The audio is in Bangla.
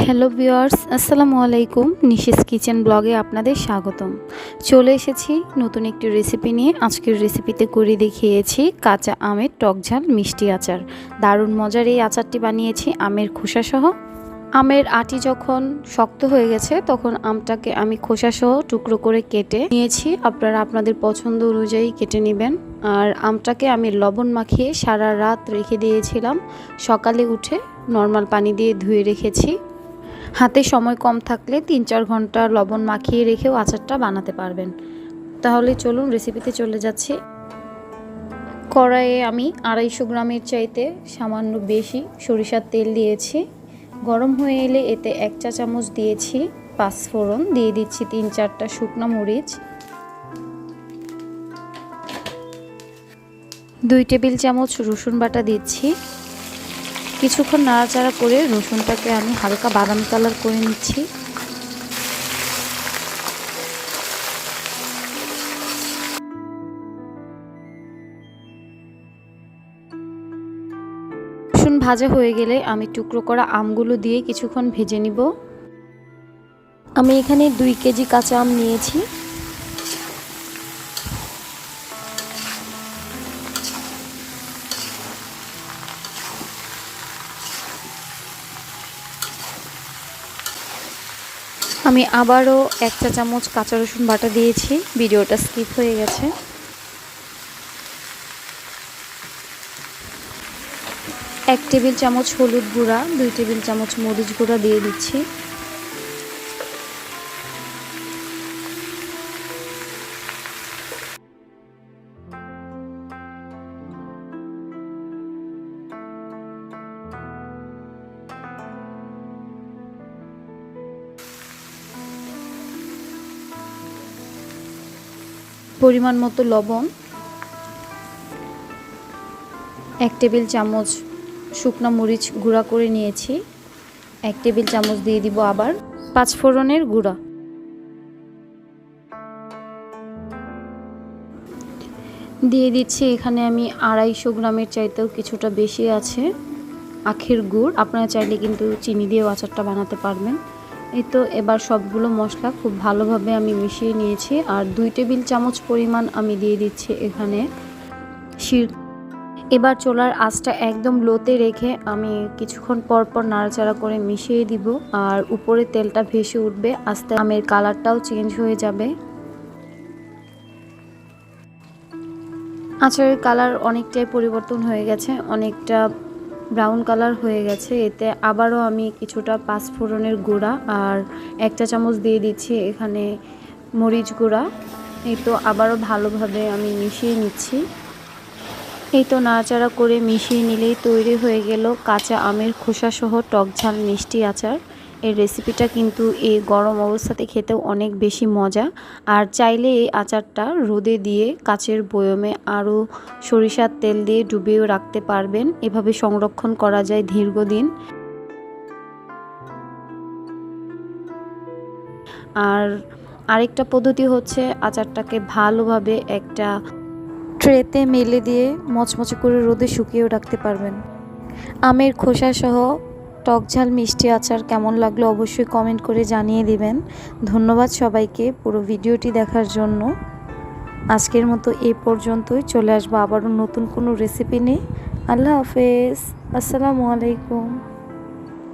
হ্যালো ভিউয়ার্স, আসসালামু আলাইকুম। নিশিস কিচেন ব্লগে আপনাদের স্বাগতম। চলে এসেছি নতুন একটি রেসিপি নিয়ে। আজকের রেসিপিতে করে দেখিয়েছি কাঁচা আমের টকঝাল মিষ্টি আচার। দারুণ মজার এই আচারটি বানিয়েছি আমের খোসাসহ। আমের আটি যখন শক্ত হয়ে গেছে তখন আমটাকে আমি খোসাসহ টুকরো করে কেটে নিয়েছি। আপনারা আপনাদের পছন্দ অনুযায়ী কেটে নেবেন। আর আমটাকে আমি লবণ মাখিয়ে সারা রাত রেখে দিয়েছিলাম। সকালে উঠে নর্মাল পানি দিয়ে ধুয়ে রেখেছি। হাতে সময় কম থাকলে ৩-৪ ঘন্টা লবণ মাখিয়ে রেখেও আচারটা বানাতে পারবেন। তাহলে চলুন রেসিপিতে চলে যাচ্ছি। কড়াইয়ে আমি ২৫০ গ্রামের চাইতে সামান্য বেশি সরিষার তেল দিয়েছি। গরম হয়ে এলে এতে ১ চা চামচ দিয়েছি পাঁচফোড়ন, দিয়ে দিচ্ছি ৩-৪টা শুকনো মরিচ, ২ টেবিল চামচ রসুন বাটা দিচ্ছি। কিছুক্ষণ নাড়াচাড়া করে রসুনটাকে আমি হালকা বাদামি কালার করে নিচ্ছি। রসুন ভাজা হয়ে গেলে আমি টুকরো করা আমগুলো দিয়ে কিছুক্ষণ ভেজে নিব। আমি এখানে ২ কেজি কাঁচা আম নিয়েছি। আমি আবারও ১ চা চামচ কাঁচা রসুন বাটা দিয়েছি, ভিডিওটা স্কিপ হয়ে গেছে। এক টেবিল চামচ হলুদ গুঁড়া, ২ টেবিল চামচ মরিচ গুঁড়া দিয়ে দিচ্ছি। পরিমাণ মতো লবণ, ১ টেবিল চামচ শুকনো মরিচ গুঁড়া করে নিয়েছি। ১ টেবিল চামচ দিয়ে দিব আবার পাঁচফোড়নের গুঁড়া। দিয়ে দিচ্ছি এখানে আমি ২৫০ গ্রামের চাইতেও কিছুটা বেশি আছে আখের গুড়। আপনারা চাইলে কিন্তু চিনি দিয়েও আচারটা বানাতে পারবেন। এই তো এবার সবগুলো মশলা খুব ভালোভাবে আমি মিশিয়ে নিয়েছি। আর ২ টেবিল চামচ পরিমাণ আমি দিয়ে দিচ্ছি এখানে এবার চুলার আঁচটা একদম লোতে রেখে আমি কিছুক্ষণ পর পর নাড়াচাড়া করে মিশিয়ে দিব। আর উপরে তেলটা ভেসে উঠবে, আস্তে আমের কালারটাও চেঞ্জ হয়ে যাবে। আচারের কালার অনেকটাই পরিবর্তন হয়ে গেছে, অনেকটা ব্রাউন কালার হয়ে গেছে। এতে আবারও আমি কিছুটা পাঁচফোড়নের গুঁড়া আর ১ চা চামচ দিয়ে দিচ্ছি এখানে মরিচ গুঁড়া। এই তো আবারও ভালোভাবে আমি মিশিয়ে নিচ্ছি। এই তো নাড়াচাড়া করে মিশিয়ে নিলেই তৈরি হয়ে গেল কাঁচা আমের খোসাসহ টকঝাল মিষ্টি আচার। এই রেসিপিটা কিন্তু এই গরম অবস্থাতে খেতেও অনেক বেশি মজা। আর চাইলে এই আচারটা রোদে দিয়ে কাচের বয়মে আরও সরিষার তেল দিয়ে ডুবিয়েও রাখতে পারবেন। এভাবে সংরক্ষণ করা যায় দীর্ঘদিন। আর আরেকটা পদ্ধতি হচ্ছে আচারটাকে ভালোভাবে একটা ট্রেতে মেলে দিয়ে মচমচে করে রোদে শুকিয়েও রাখতে পারবেন। আমের খোসাসহ টকঝাল মিষ্টি আচার কেমন লাগলো অবশ্যই কমেন্ট করে জানিয়ে দিবেন। ধন্যবাদ সবাইকে পুরো ভিডিওটি দেখার জন্য। আজকের মতো এই পর্যন্তই। চলে আসবো আবারও নতুন কোনো রেসিপি নিয়ে। আল্লাহ হাফেজ, আসসালামু আলাইকুম।